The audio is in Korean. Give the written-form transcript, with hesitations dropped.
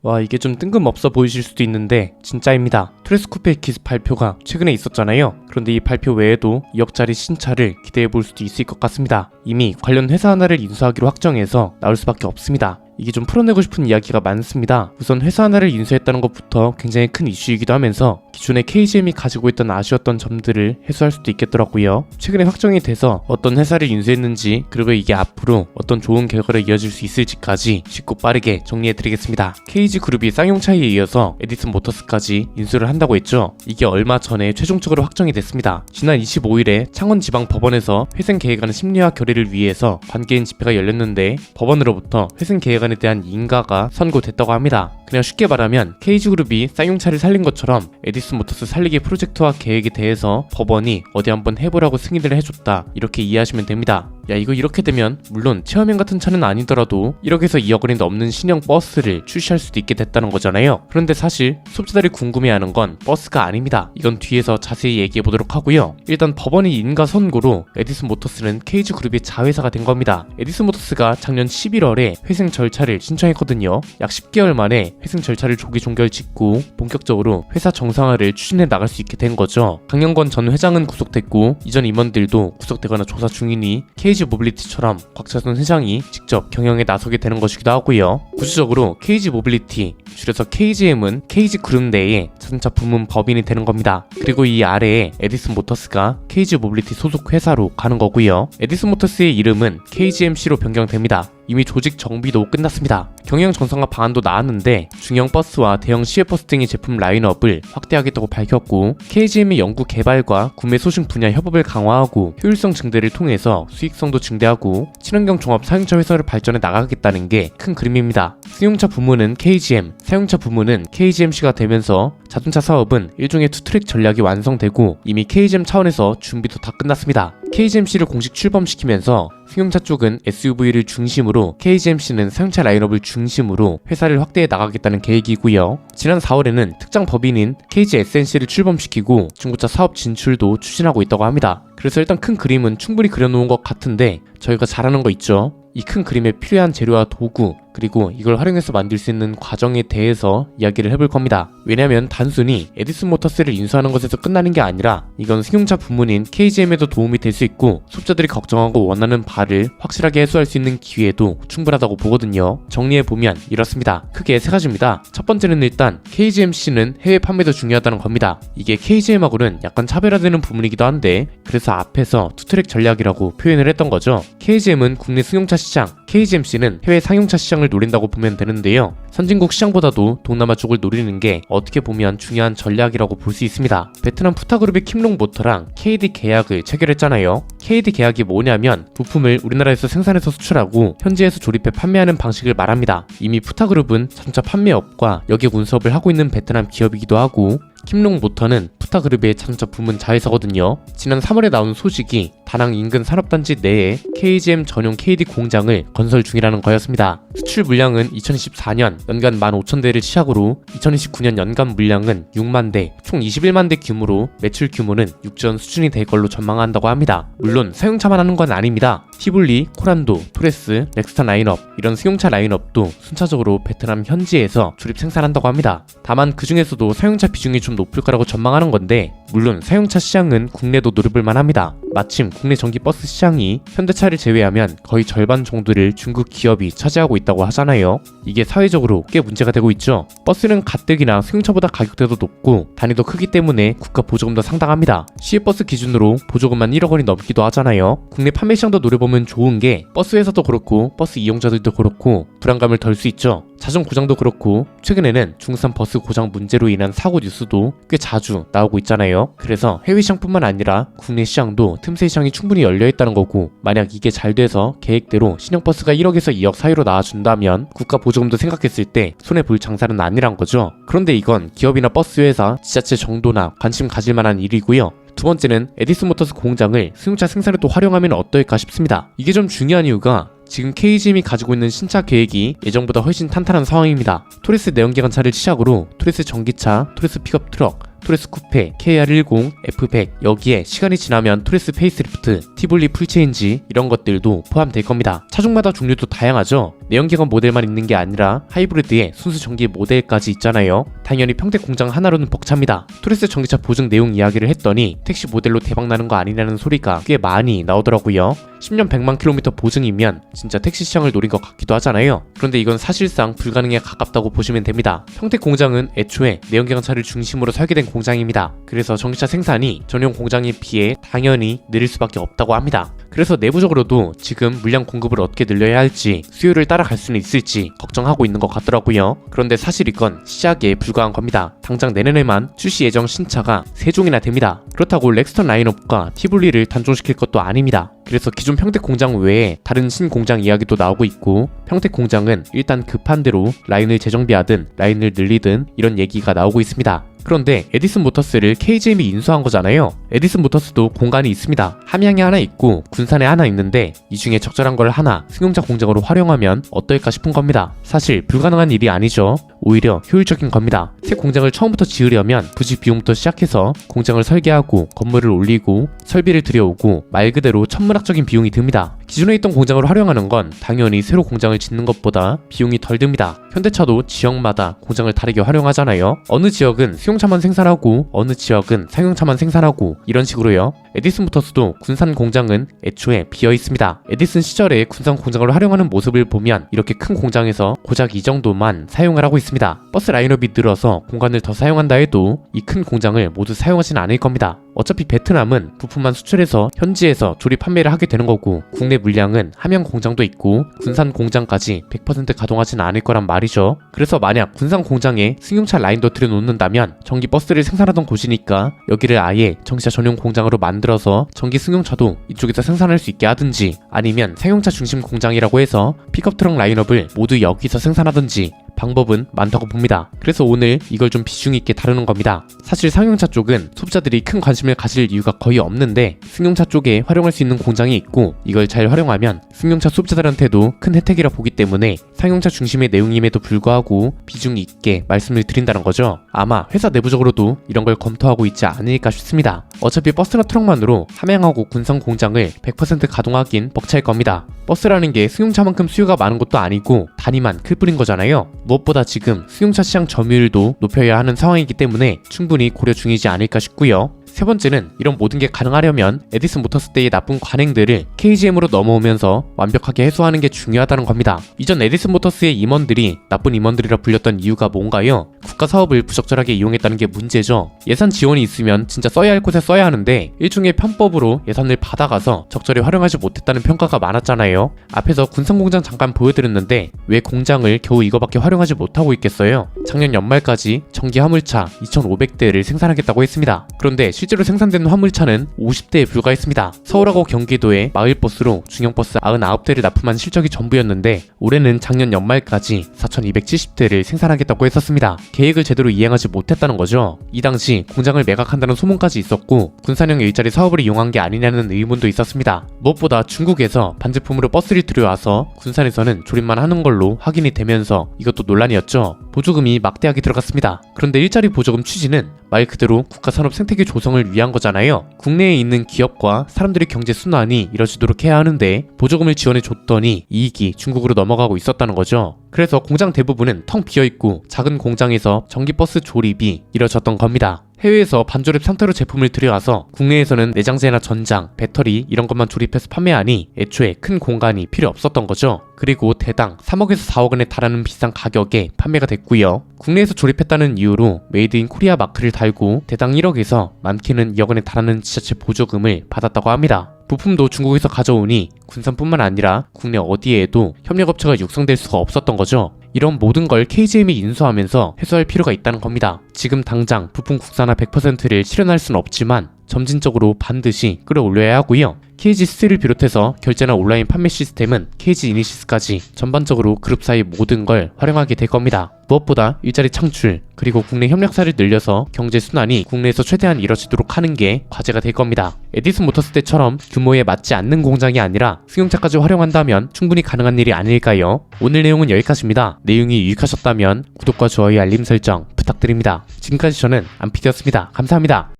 와, 이게 좀 뜬금없어 보이실 수도 있는데 진짜입니다. 토레스 쿠페 기습 발표가 최근에 있었잖아요. 그런데 이 발표 외에도 2억짜리 신차를 기대해볼 수도 있을 것 같습니다. 이미 관련 회사 하나를 인수하기로 확정해서 나올 수밖에 없습니다. 이게 좀 풀어내고 싶은 이야기가 많습니다. 우선 회사 하나를 인수했다는 것부터 굉장히 큰 이슈이기도 하면서 기존의 KGM이 가지고 있던 아쉬웠던 점들을 해소할 수도 있겠더라고요. 최근에 확정이 돼서 어떤 회사를 인수했는지, 그리고 이게 앞으로 어떤 좋은 결과로 이어질 수 있을지까지 쉽고 빠르게 정리해드리겠습니다. KG그룹이 쌍용차에 이어서 에디슨 모터스까지 인수를 한다고 했죠. 이게 얼마 전에 최종적으로 확정이 됐습니다. 지난 25일에 창원지방법원에서 회생계획안 심리화 결의를 위해서 관계인 집회가 열렸는데 법원으로부터 회생계획안에 대한 인가가 선고됐다고 합니다. 그냥 쉽게 말하면 KG그룹이 쌍용차를 살린 것처럼 에디슨 모터스 살리기 프로젝트와 계획에 대해서 법원이 어디 한번 해보라고 승인을 해줬다, 이렇게 이해하시면 됩니다. 야, 이거 이렇게 되면 물론 체험형 같은 차는 아니더라도 1억에서 2억 원이 넘는 신형 버스를 출시할 수도 있게 됐다는 거잖아요. 그런데 사실 소비자들이 궁금해하는 건 버스가 아닙니다. 이건 뒤에서 자세히 얘기해 보도록 하고요. 일단 법원이 인가 선고로 에디슨 모터스는 KG그룹의 자회사가 된 겁니다. 에디슨 모터스가 작년 11월에 회생 절차를 신청했거든요. 약 10개월 만에 회생 절차를 조기 종결 짓고 본격적으로 회사 정상화를 추진해 나갈 수 있게 된 거죠. 강영권 전 회장은 구속됐고 이전 임원들도 구속되거나 조사 중이니 KG 모빌리티처럼 곽차선 회장이 직접 경영에 나서게 되는 것이기도 하고요. 구체적으로 KG 모빌리티, 줄여서 KGM은 KG 그룹 내에 자동차 부문 법인이 되는 겁니다. 그리고 이 아래에 에디슨 모터스가 KG 모빌리티 소속 회사로 가는 거고요. 에디슨 모터스의 이름은 KGMC로 변경됩니다. 이미 조직 정비도 끝났습니다. 경영 정상화 방안도 나왔는데 중형 버스와 대형 시외버스 등의 제품 라인업을 확대하겠다고 밝혔고, KGM의 연구 개발과 구매 소싱 분야 협업을 강화하고 효율성 증대를 통해서 수익성도 증대하고 친환경 종합 사용차 회사를 발전해 나가겠다는 게 큰 그림입니다. 승용차 부문은 KGM, 사용차 부문은 KGMC가 되면서 자동차 사업은 일종의 투트랙 전략이 완성되고 이미 KGM 차원에서 준비도 다 끝났습니다. KGMC를 공식 출범시키면서 승용차 쪽은 SUV를 중심으로, KGMC는 사용차 라인업을 중심으로 회사를 확대해 나가겠다는 계획이고요. 지난 4월에는 특정 법인인 KGSNC를 출범시키고 중고차 사업 진출도 추진하고 있다고 합니다. 그래서 일단 큰 그림은 충분히 그려놓은 것 같은데 저희가 잘하는 거 있죠? 이 큰 그림에 필요한 재료와 도구, 그리고 이걸 활용해서 만들 수 있는 과정에 대해서 이야기를 해볼 겁니다. 왜냐면 단순히 에디슨 모터스를 인수하는 것에서 끝나는 게 아니라 이건 승용차 부문인 KGM에도 도움이 될 수 있고 소비자들이 걱정하고 원하는 바를 확실하게 해소할 수 있는 기회도 충분하다고 보거든요. 정리해보면 이렇습니다. 크게 세 가지입니다. 첫 번째는 일단 KGMC는 해외 판매도 중요하다는 겁니다. 이게 KGM하고는 약간 차별화되는 부분이기도 한데 그래서 앞에서 투트랙 전략이라고 표현을 했던 거죠. KGM은 국내 승용차 시장, KGMC는 해외 상용차 시장을 노린다고 보면 되는데요. 선진국 시장보다도 동남아 쪽을 노리는 게 어떻게 보면 중요한 전략이라고 볼 수 있습니다. 베트남 푸타그룹의 킴롱 모터랑 KD 계약을 체결했잖아요. KD 계약이 뭐냐면 부품을 우리나라에서 생산해서 수출하고 현지에서 조립해 판매하는 방식을 말합니다. 이미 푸타그룹은 자동차 판매업과 여객 운수업을 하고 있는 베트남 기업이기도 하고 킴롱 모터는 푸타그룹의 자동차 부문 자회사거든요. 지난 3월에 나온 소식이 다낭 인근 산업단지 내에 KGM 전용 KD 공장을 건설 중이라는 거였습니다. 수출 물량은 2024년 연간 15,000대를 시작으로 2029년 연간 물량은 6만 대, 총 21만 대 규모로 매출 규모는 6조 원 수준이 될 걸로 전망한다고 합니다. 물론 사용차만 하는 건 아닙니다. 티볼리, 코란도, 토레스, 넥스타 라인업, 이런 승용차 라인업도 순차적으로 베트남 현지에서 조립 생산한다고 합니다. 다만 그 중에서도 사용차 비중이 좀 높을 거라고 전망하는 건데 물론 사용차 시장은 국내도 노려볼 만합니다. 마침 국내 전기 버스 시장이 현대차를 제외하면 거의 절반 정도를 중국 기업이 차지하고 있다고 하잖아요. 이게 사회적으로 꽤 문제가 되고 있죠. 버스는 가뜩이나 승용차보다 가격대도 높고 단위도 크기 때문에 국가 보조금도 상당합니다. 시외버스 기준으로 보조금만 1억 원이 넘기도 하잖아요. 국내 판매 시장도 노려보면 좋은 게 버스 회사도 그렇고 버스 이용자들도 그렇고 불안감을 덜 수 있죠. 자동 고장도 그렇고 최근에는 중산 버스 고장 문제로 인한 사고 뉴스도 꽤 자주 나오고 있잖아요. 그래서 해외 시장뿐만 아니라 국내 시장도 틈새 시장이 충분히 열려있다는 거고, 만약 이게 잘 돼서 계획대로 신형 버스가 1억에서 2억 사이로 나와준다면 국가 보조금도 생각했을 때 손해볼 장사는 아니란 거죠. 그런데 이건 기업이나 버스 회사, 지자체 정도나 관심 가질 만한 일이고요. 두 번째는 에디슨 모터스 공장을 승용차 생산에 또 활용하면 어떨까 싶습니다. 이게 좀 중요한 이유가 지금 KGM이 가지고 있는 신차 계획이 예정보다 훨씬 탄탄한 상황입니다. 토레스 내연기관차를 시작으로 토레스 전기차, 토레스 픽업 트럭, 토레스 쿠페, KR10, F100, 여기에 시간이 지나면 토레스 페이스리프트, 티볼리 풀체인지 이런 것들도 포함될 겁니다. 차종마다 종류도 다양하죠. 내연기관 모델만 있는 게 아니라 하이브리드에 순수 전기 모델까지 있잖아요. 당연히 평택 공장 하나로는 벅찹니다. 토레스 전기차 보증 내용 이야기를 했더니 택시 모델로 대박나는 거 아니냐는 소리가 꽤 많이 나오더라고요. 10년 100만 킬로미터 보증이면 진짜 택시 시장을 노린 것 같기도 하잖아요. 그런데 이건 사실상 불가능에 가깝다고 보시면 됩니다. 평택 공장은 애초에 내연기관차를 중심으로 설계된 공장입니다. 그래서 전기차 생산이 전용 공장에 비해 당연히 느릴 수밖에 없다고 합니다. 그래서 내부적으로도 지금 물량 공급을 어떻게 늘려야 할지, 수요를 따라갈 수는 있을지 걱정하고 있는 것 같더라고요. 그런데 사실 이건 시작에 불과한 겁니다. 당장 내년에만 출시 예정 신차가 3종이나 됩니다. 그렇다고 렉스턴 라인업과 티볼리를 단종시킬 것도 아닙니다. 그래서 기존 평택 공장 외에 다른 신공장 이야기도 나오고 있고, 평택 공장은 일단 급한 대로 라인을 재정비하든 라인을 늘리든 이런 얘기가 나오고 있습니다. 그런데 에디슨 모터스를 KGM이 인수한 거잖아요. 에디슨 모터스도 공간이 있습니다. 함양에 하나 있고 군산에 하나 있는데 이 중에 적절한 걸 하나 승용차 공장으로 활용하면 어떨까 싶은 겁니다. 사실 불가능한 일이 아니죠. 오히려 효율적인 겁니다. 새 공장을 처음부터 지으려면 부지 비용부터 시작해서 공장을 설계하고 건물을 올리고 설비를 들여오고 말 그대로 천문학적인 비용이 듭니다. 기존에 있던 공장을 활용하는 건 당연히 새로 공장을 짓는 것보다 비용이 덜 듭니다. 현대차도 지역마다 공장을 다르게 활용하잖아요. 어느 지역은 수용차만 생산하고 어느 지역은 상용차만 생산하고 이런 식으로요. 에디슨 모터스도 군산 공장은 애초에 비어 있습니다. 에디슨 시절에 군산 공장을 활용하는 모습을 보면 이렇게 큰 공장에서 고작 이 정도만 사용을 하고 있습니다. 버스 라인업이 늘어서 공간을 더 사용한다 해도 이 큰 공장을 모두 사용하진 않을 겁니다. 어차피 베트남은 부품만 수출해서 현지에서 조립 판매를 하게 되는 거고, 국내 물량은 함양 공장도 있고 군산 공장까지 100% 가동하진 않을 거란 말이죠. 그래서 만약 군산 공장에 승용차 라인도 들여놓는다면 전기 버스를 생산하던 곳이니까 여기를 아예 전기차 전용 공장으로 만들어서 전기 승용차도 이쪽에서 생산할 수 있게 하든지, 아니면 상용차 중심 공장이라고 해서 픽업 트럭 라인업을 모두 여기서 생산하든지 방법은 많다고 봅니다. 그래서 오늘 이걸 좀 비중 있게 다루는 겁니다. 사실 상용차 쪽은 소비자들이 큰 관심을 가질 이유가 거의 없는데 승용차 쪽에 활용할 수 있는 공장이 있고, 이걸 잘 활용하면 승용차 소비자들한테도 큰 혜택이라 보기 때문에 상용차 중심의 내용임에도 불구하고 비중 있게 말씀을 드린다는 거죠. 아마 회사 내부적으로도 이런 걸 검토하고 있지 않을까 싶습니다. 어차피 버스나 트럭만으로 함양하고 군산 공장을 100% 가동하긴 벅찰 겁니다. 버스라는 게 승용차만큼 수요가 많은 것도 아니고 단위만 클 뿐인 거잖아요. 무엇보다 지금 승용차 시장 점유율도 높여야 하는 상황이기 때문에 충분히 고려 중이지 않을까 싶고요. 세 번째는 이런 모든 게 가능하려면 에디슨 모터스 때의 나쁜 관행들을 KGM으로 넘어오면서 완벽하게 해소하는 게 중요하다는 겁니다. 이전 에디슨 모터스의 임원들이 나쁜 임원들이라 불렸던 이유가 뭔가요? 국가 사업을 부적절하게 이용했다는 게 문제죠. 예산 지원이 있으면 진짜 써야 할 곳에 써야 하는데 일종의 편법으로 예산을 받아가서 적절히 활용하지 못했다는 평가가 많았잖아요. 앞에서 군산공장 잠깐 보여드렸는데 왜 공장을 겨우 이거밖에 활용하지 못하고 있겠어요? 작년 연말까지 전기 화물차 2,500대를 생산하겠다고 했습니다. 그런데 실제로 생산된 화물차는 50대에 불과했습니다. 서울하고 경기도에 마을버스로 중형버스 99대를 납품한 실적이 전부였는데 올해는 작년 연말까지 4,270대를 생산하겠다고 했었습니다. 계획을 제대로 이행하지 못했다는 거죠. 이 당시 공장을 매각한다는 소문까지 있었고 군산형 일자리 사업을 이용한 게 아니냐는 의문도 있었습니다. 무엇보다 중국에서 반제품으로 버스를 들여와서 군산에서는 조립만 하는 걸로 확인이 되면서 이것도 논란이었죠. 보조금이 막대하게 들어갔습니다. 그런데 일자리 보조금 취지는 말 그대로 국가 산업 생태계 조성을 위한 거잖아요. 국내에 있는 기업과 사람들의 경제 순환이 이뤄지도록 해야 하는데 보조금을 지원해 줬더니 이익이 중국으로 넘어가고 있었다는 거죠. 그래서 공장 대부분은 텅 비어있고 작은 공장에서 전기버스 조립이 이뤄졌던 겁니다. 해외에서 반조립 상태로 제품을 들여와서 국내에서는 내장재나 전장, 배터리 이런 것만 조립해서 판매하니 애초에 큰 공간이 필요 없었던 거죠. 그리고 대당 3억에서 4억 원에 달하는 비싼 가격에 판매가 됐고요. 국내에서 조립했다는 이유로 메이드 인 코리아 마크를 달고 대당 1억에서 많게는 2억 원에 달하는 지자체 보조금을 받았다고 합니다. 부품도 중국에서 가져오니 군산뿐만 아니라 국내 어디에도 협력업체가 육성될 수가 없었던 거죠. 이런 모든 걸 KGM이 인수하면서 해소할 필요가 있다는 겁니다. 지금 당장 부품 국산화 100%를 실현할 수는 없지만 점진적으로 반드시 끌어올려야 하고요. KG 스틸을 비롯해서 결제나 온라인 판매 시스템은 KG 이니시스까지 전반적으로 그룹 사이 모든 걸 활용하게 될 겁니다. 무엇보다 일자리 창출, 그리고 국내 협력사를 늘려서 경제 순환이 국내에서 최대한 이뤄지도록 하는 게 과제가 될 겁니다. 에디슨 모터스 때처럼 규모에 맞지 않는 공장이 아니라 승용차까지 활용한다면 충분히 가능한 일이 아닐까요? 오늘 내용은 여기까지입니다. 내용이 유익하셨다면 구독과 좋아요, 알림 설정 부탁드립니다. 지금까지 저는 안피디였습니다. 감사합니다.